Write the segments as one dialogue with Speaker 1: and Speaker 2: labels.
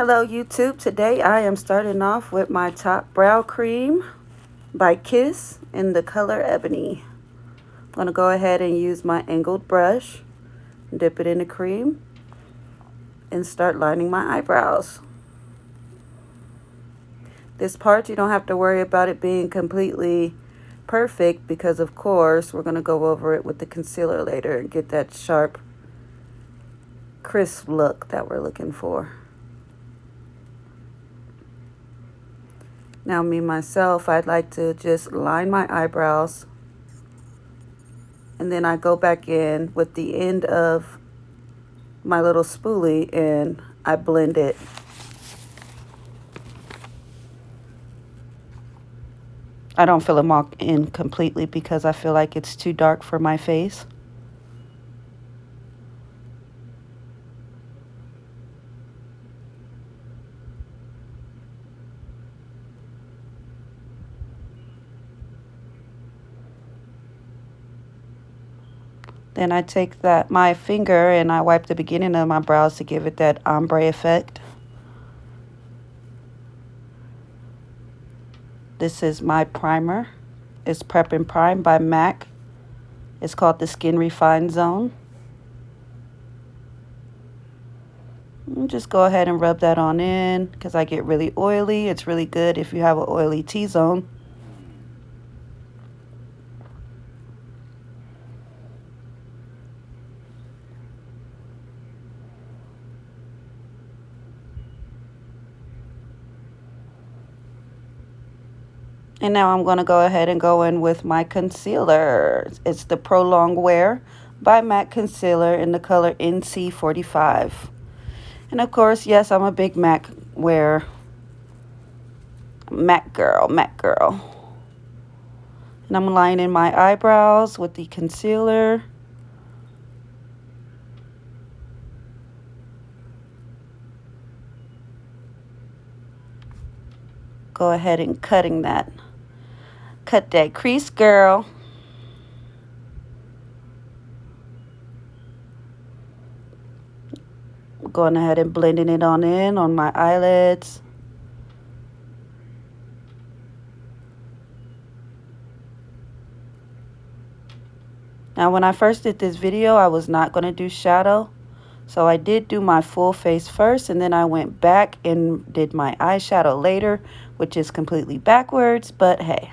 Speaker 1: Hello YouTube. Today I am starting off with my top brow cream by Kiss in the color Ebony. I'm going to go ahead and use my angled brush, dip it in the cream, and start lining my eyebrows. This part you don't have to worry about it being completely perfect because of course we're going to go over it with the concealer later and get that sharp, crisp look that we're looking for. Now me myself, I'd like to just line my eyebrows and then I go back in with the end of my little spoolie and I blend it. I don't fill them all in completely because I feel like it's too dark for my face. Then I take my finger and I wipe the beginning of my brows to give it that ombre effect. This is my primer. It's Prep and Prime by MAC. It's called the Skin Refine Zone. Just go ahead and rub that on in because I get really oily. It's really good if you have an oily T-zone. And now I'm going to go ahead and go in with my concealer. It's the Prolong Wear by MAC Concealer in the color NC45. And of course, yes, I'm a big MAC wear. MAC girl. And I'm lining my eyebrows with the concealer. Go ahead and cut that crease, girl. Going ahead and blending it on in on my eyelids. Now, when I first did this video, I was not going to do shadow. So I did do my full face first, and then I went back and did my eyeshadow later, which is completely backwards, but hey.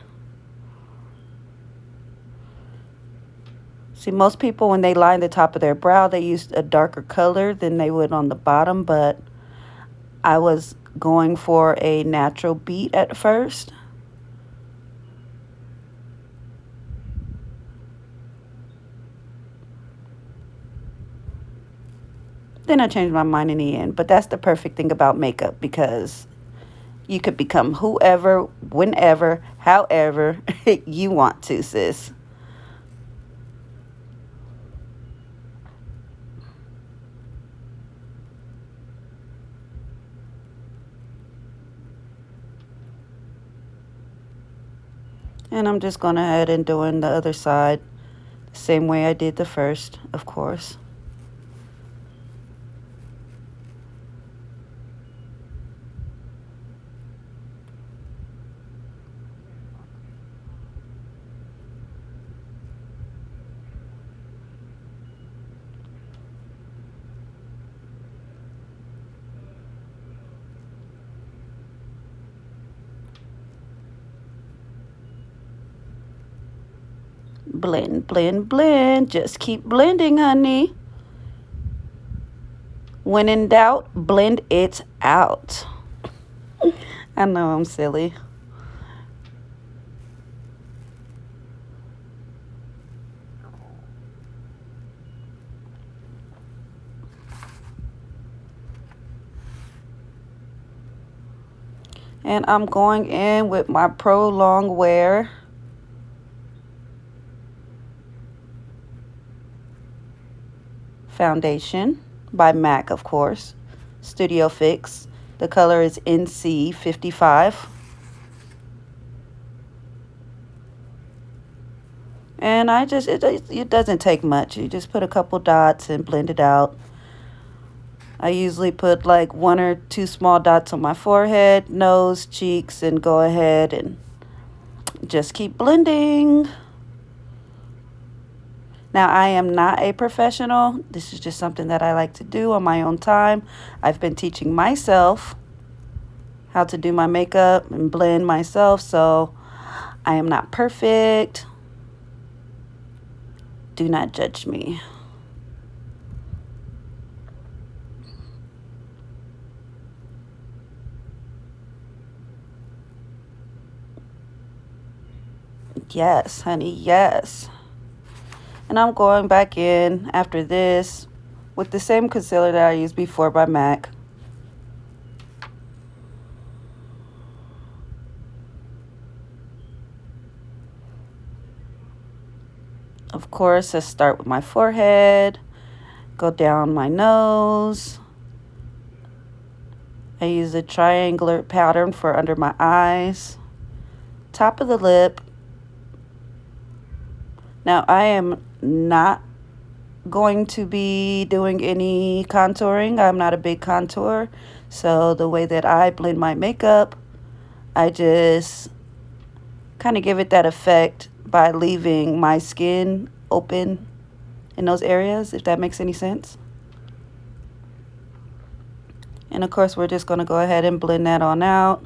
Speaker 1: See, most people, when they line the top of their brow, they use a darker color than they would on the bottom, but I was going for a natural beat at first. Then I changed my mind in the end, but that's the perfect thing about makeup because you could become whoever, whenever, however you want to, sis. And I'm just going ahead and doing the other side the same way I did the first, of course. Blend, blend, blend. Just keep blending, honey. When in doubt, blend it out. I know I'm silly. And I'm going in with my Prolong Wear foundation by MAC, of course. Studio Fix. The color is NC55. And it doesn't take much. You just put a couple dots and blend it out. I usually put like 1 or 2 small dots on my forehead, nose, cheeks, and go ahead and just keep blending. Now, I am not a professional. This is just something that I like to do on my own time. I've been teaching myself how to do my makeup and blend myself, so I am not perfect. Do not judge me. Yes, honey, yes. And I'm going back in after this with the same concealer that I used before by MAC. Of course, I start with my forehead, go down my nose. I use a triangular pattern for under my eyes, top of the lip. Now, I am not going to be doing any contouring. I'm not a big contour. So the way that I blend my makeup, I just kind of give it that effect by leaving my skin open in those areas, if that makes any sense. And of course, we're just going to go ahead and blend that on out.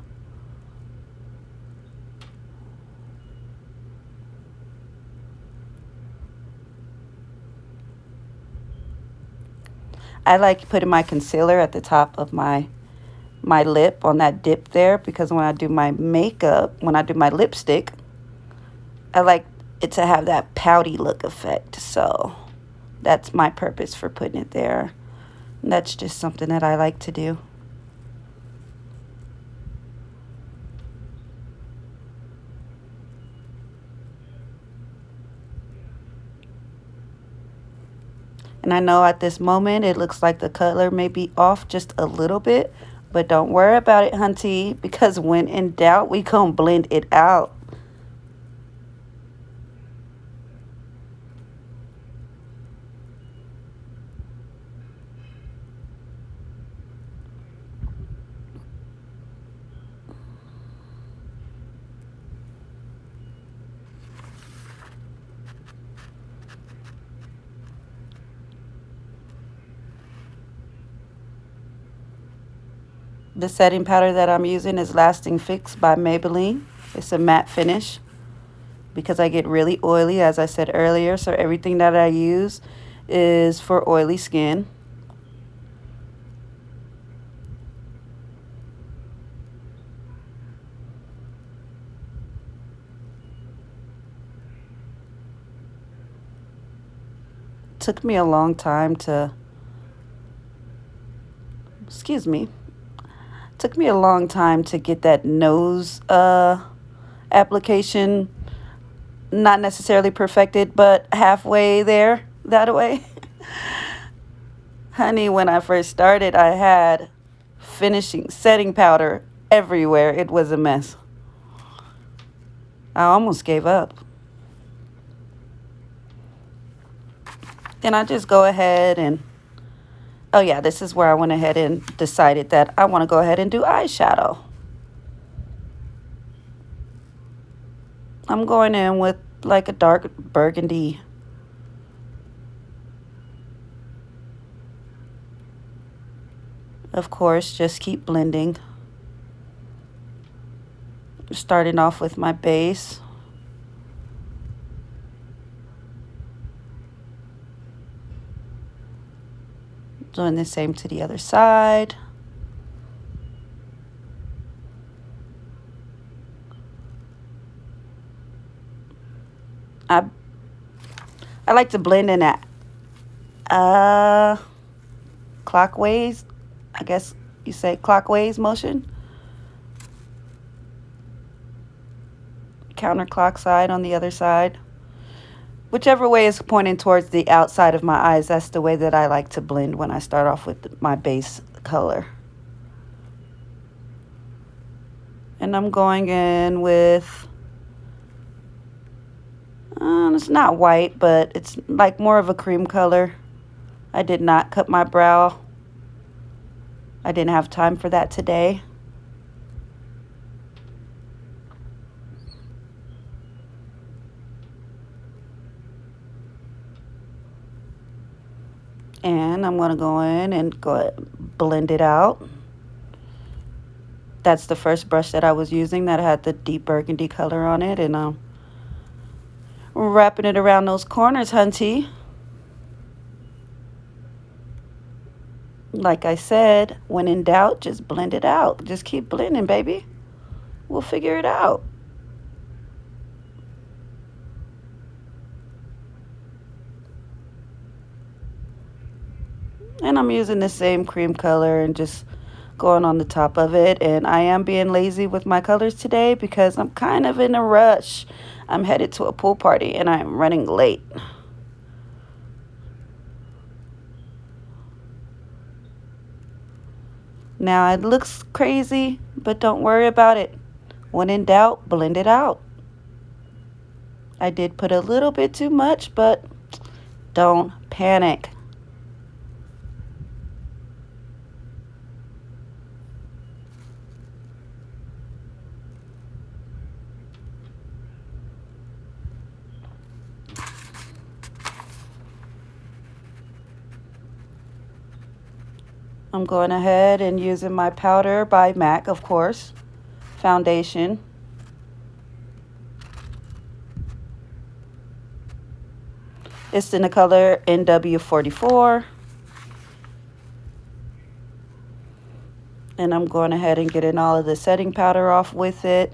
Speaker 1: I like putting my concealer at the top of my lip on that dip there, because when I do my makeup, when I do my lipstick, I like it to have that pouty look effect. So that's my purpose for putting it there. And that's just something that I like to do. And I know at this moment it looks like the color may be off just a little bit, but don't worry about it, hunty, because when in doubt, we gonna blend it out. The setting powder that I'm using is Lasting Fix by Maybelline. It's a matte finish because I get really oily, as I said earlier. So everything that I use is for oily skin. Took me a long time to, took me a long time to get that nose application, not necessarily perfected, but halfway there, that way. Honey, when I first started, I had setting powder everywhere. It was a mess. I almost gave up. Then I just go ahead and, oh yeah, this is where I went ahead and decided that I want to go ahead and do eyeshadow. I'm going in with like a dark burgundy. Of course, just keep blending. Starting off with my base. Doing the same to the other side. I like to blend in at clockwise, I guess you say clockwise motion. Counterclock side on the other side. Whichever way is pointing towards the outside of my eyes, that's the way that I like to blend when I start off with my base color. And I'm going in with, it's not white, but it's like more of a cream color. I did not cut my brow I didn't have time for that today. And I'm going to go in and blend it out. That's the first brush that I was using that had the deep burgundy color on it. And I'm wrapping it around those corners, hunty. Like I said, when in doubt, just blend it out. Just keep blending, baby. We'll figure it out. And I'm using the same cream color and just going on the top of it. And I am being lazy with my colors today because I'm kind of in a rush. I'm headed to a pool party and I'm running late. Now it looks crazy, but don't worry about it. When in doubt, blend it out. I did put a little bit too much, but don't panic. I'm going ahead and using my powder by MAC, of course, foundation. It's in the color NW44. And I'm going ahead and getting all of the setting powder off with it.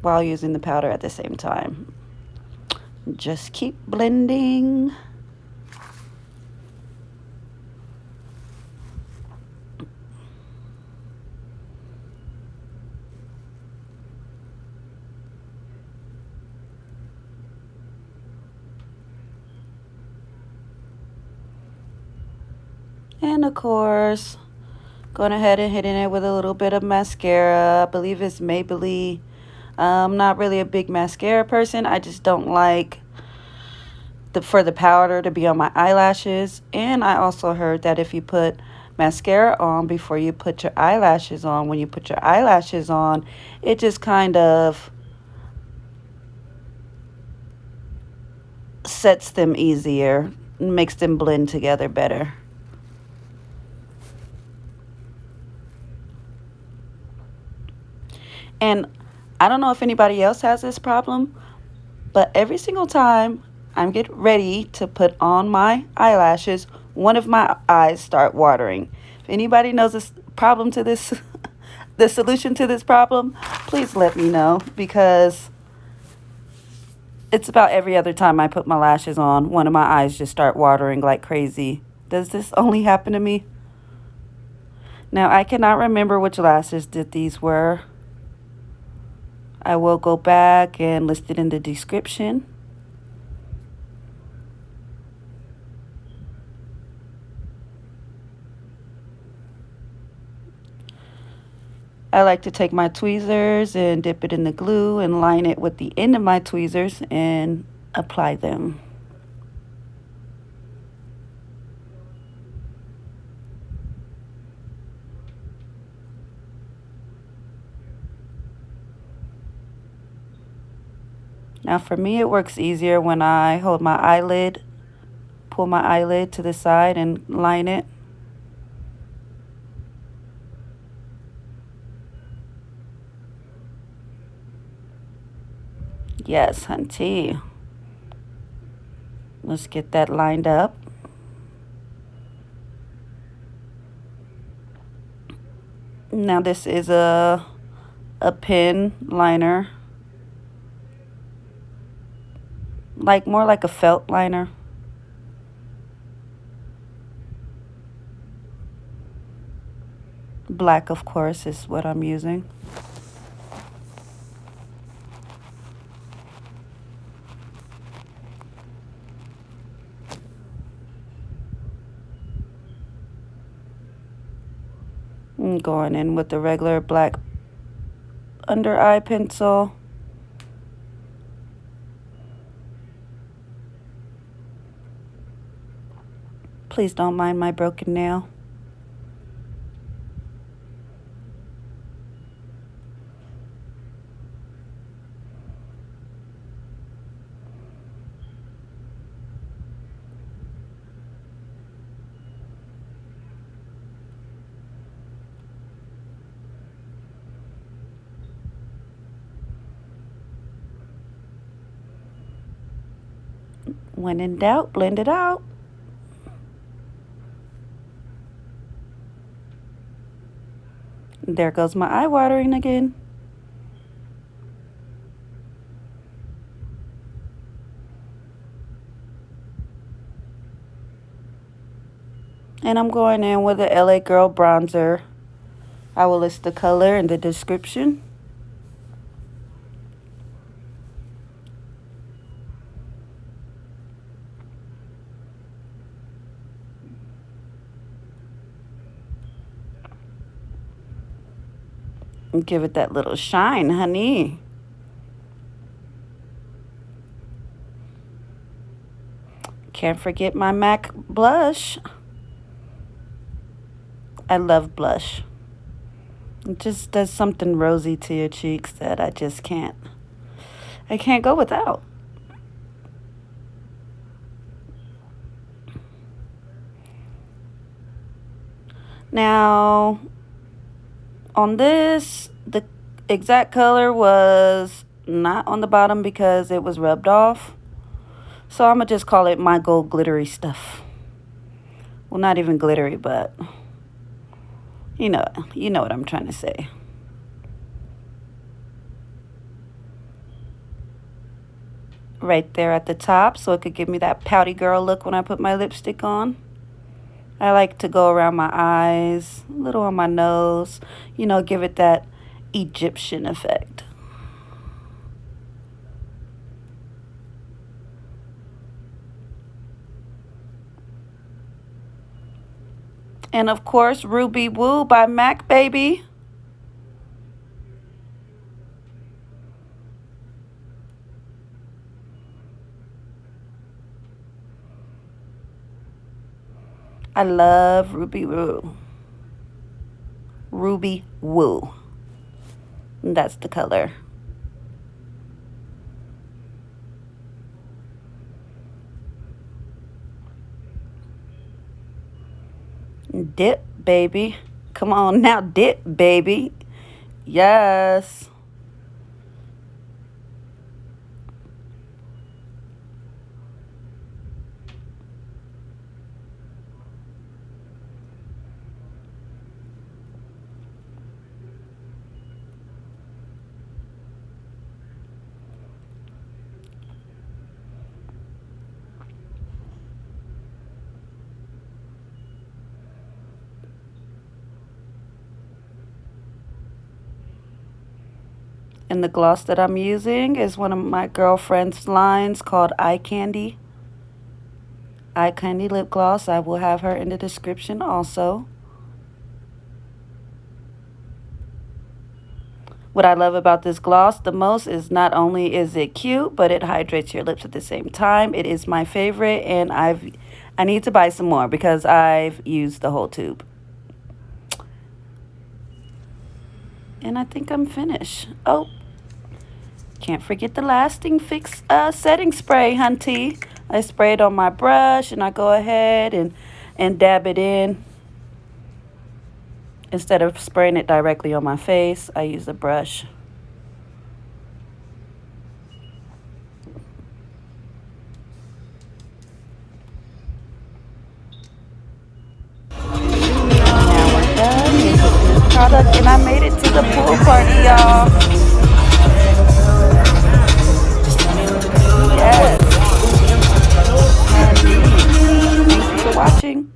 Speaker 1: While using the powder at the same time. Just keep blending. And of course, going ahead and hitting it with a little bit of mascara. I believe it's Maybelline. I'm not really a big mascara person. I just don't like for the powder to be on my eyelashes. And I also heard that if you put mascara on before you put your eyelashes on, when you put your eyelashes on, it just kind of sets them easier, makes them blend together better. And I don't know if anybody else has this problem, but every single time I'm getting ready to put on my eyelashes, one of my eyes start watering. If anybody knows this problem to this, the solution to this problem, please let me know, because it's about every other time I put my lashes on, one of my eyes just start watering like crazy. Does this only happen to me? Now, I cannot remember which lashes that these were. I will go back and list it in the description. I like to take my tweezers and dip it in the glue and line it with the end of my tweezers and apply them. Now for me, it works easier when I hold my eyelid, pull my eyelid to the side and line it. Yes, hunty. Let's get that lined up. Now this is a pen liner. More like a felt liner. Black, of course, is what I'm using. I'm going in with the regular black under eye pencil. Please don't mind my broken nail. When in doubt, blend it out. There goes my eye watering again. And I'm going in with the LA Girl bronzer. I will list the color in the description. And give it that little shine, honey. Can't forget my MAC blush. I love blush. It just does something rosy to your cheeks that I just can't. I can't go without. Now, on this, the exact color was not on the bottom because it was rubbed off. So I'm going to just call it my gold glittery stuff. Well, not even glittery, but you know what I'm trying to say. Right there at the top, so it could give me that pouty girl look when I put my lipstick on. I like to go around my eyes, a little on my nose, give it that Egyptian effect. And of course, Ruby Woo by MAC, baby. I love Ruby Woo. Ruby Woo. And that's the color. Dip, baby. Come on now, dip, baby. Yes. And the gloss that I'm using is one of my girlfriend's lines called Eye Candy. Eye Candy lip gloss. I will have her in the description also. What I love about this gloss the most is not only is it cute, but it hydrates your lips at the same time. It is my favorite, and I need to buy some more because I've used the whole tube. And I think I'm finished. Oh, can't forget the Lasting Fix setting spray, hunty. I spray it on my brush, and I go ahead and dab it in. Instead of spraying it directly on my face, I use a brush. Now we're done. Here's the finished product, and I made it to the pool party, y'all. Yes. Thank you for watching.